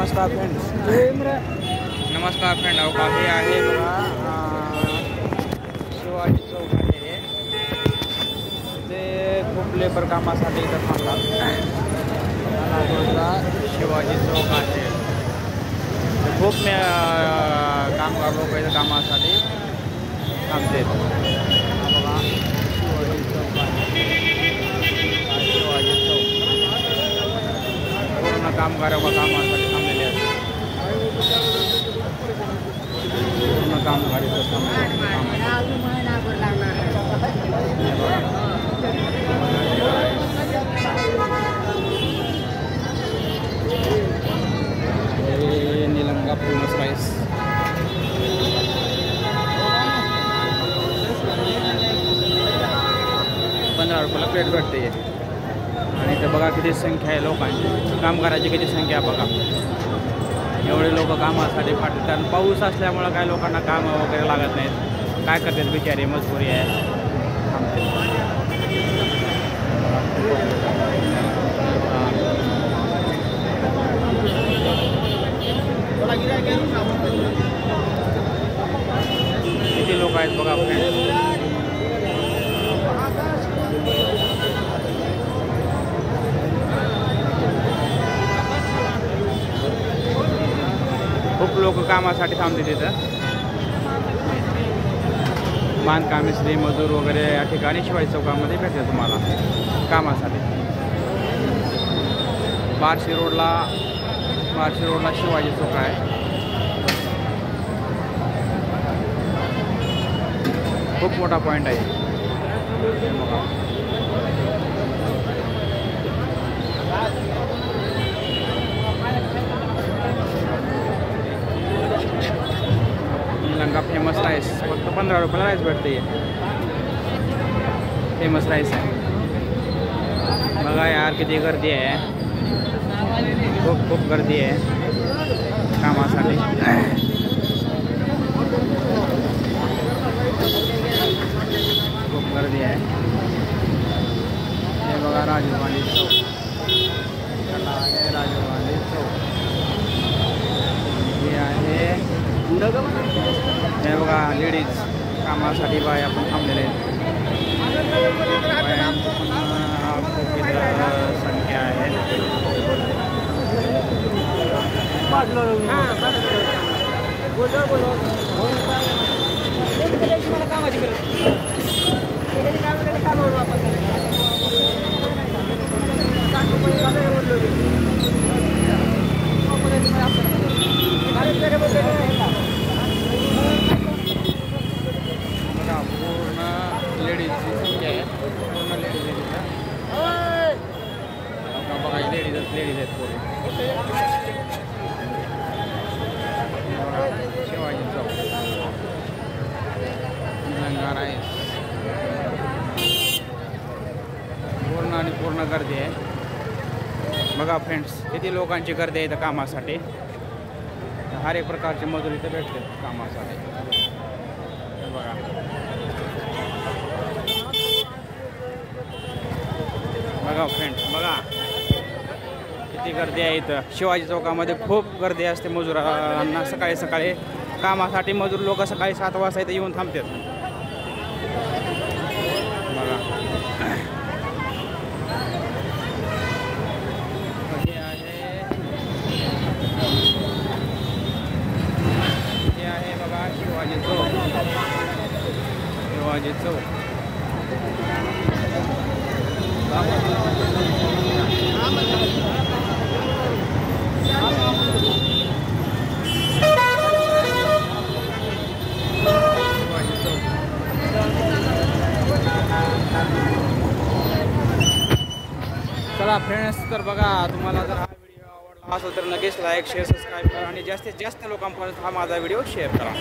नमस्कार फ्रेंड्स. नमस्कार फ्रेंड. अहो काही आहे बघा शिवाजी चौक आहे ते खूप लेबर कामासाठी इथं थांबतात. शिवाजी चौक आहे खूप कामगार लोक इथं कामासाठी थांबते. बघा शिवाजी चौक आहे. शिवाजी चौक पूर्ण कामगार कामासाठी थांबलेले असतात. पूर्ण कामगार इथं थांबलेले. निलंगा फेमस राईस ₹15 प्लेट भेटते. आणि इथं बघा किती संख्या आहे लोकांची, कामगाराची किती संख्या बघा. एवढे लोक कामासाठी पाठवतात. कारण पाऊस असल्यामुळं काय लोकांना काम वगैरे लागत नाहीत. काय करतात बिचारे, मजबुरी आहे. किती लोक आहेत बघा फ्रेंड. खूप लोक कामासाठी थांबते तिथं. बांधकाम मिस्त्री मजूर वगैरे या ठिकाणी शिवाजी चौकामध्ये भेटते तुम्हाला कामासाठी. बार्शी रोडला शिवाजी चौक आहे. खूप मोठा पॉईंट आहे. निलंगा फेमस राईस फक्त ₹15 राईस भेटते. फेमस राईस आहे बघा यार. किती गर्दी आहे, खूप गर्दी आहे कामासाठी. खूप गर्दी आहे. हे बघा राजीव गांधी चौक. त्याला आहे राजीव गांधी चौक. हे आहे हे बघा लेडीज कामासाठी बाय आपण थांबलेले आहेत. खूप संख्या आहे. पूर्ण लेडीजची संख्या आहे. पूर्ण लेडीज आहे तिथं बघा. लेडीज आहेत पूर्ण. शिवाजी चौक निलंगा राईस. पूर्ण गर्दी आहे बघा फ्रेंड्स. किती लोकांची गर्दी आहे इथं कामासाठी. हर एक प्रकारचे मजूर इथे भेटते कामासाठी. बघा बघा फ्रेंड्स. बघा किती गर्दी आहे इथं शिवाजी चौकामध्ये. खूप गर्दी असते मजुरांना. सकाळी कामासाठी मजूर लोक सकाळी 7 वाजता इथे येऊन थांबतात. बघा हे आहे बघा शिवाजी चौक. चला फ्रेंड्स, तर बघा तुम्हाला जर हा व्हिडिओ आवडला असेल तर नक्कीच लाईक शेअर सबस्क्राईब करा आणि जास्तीत जास्त लोकांपर्यंत हा माझा व्हिडिओ शेअर करा.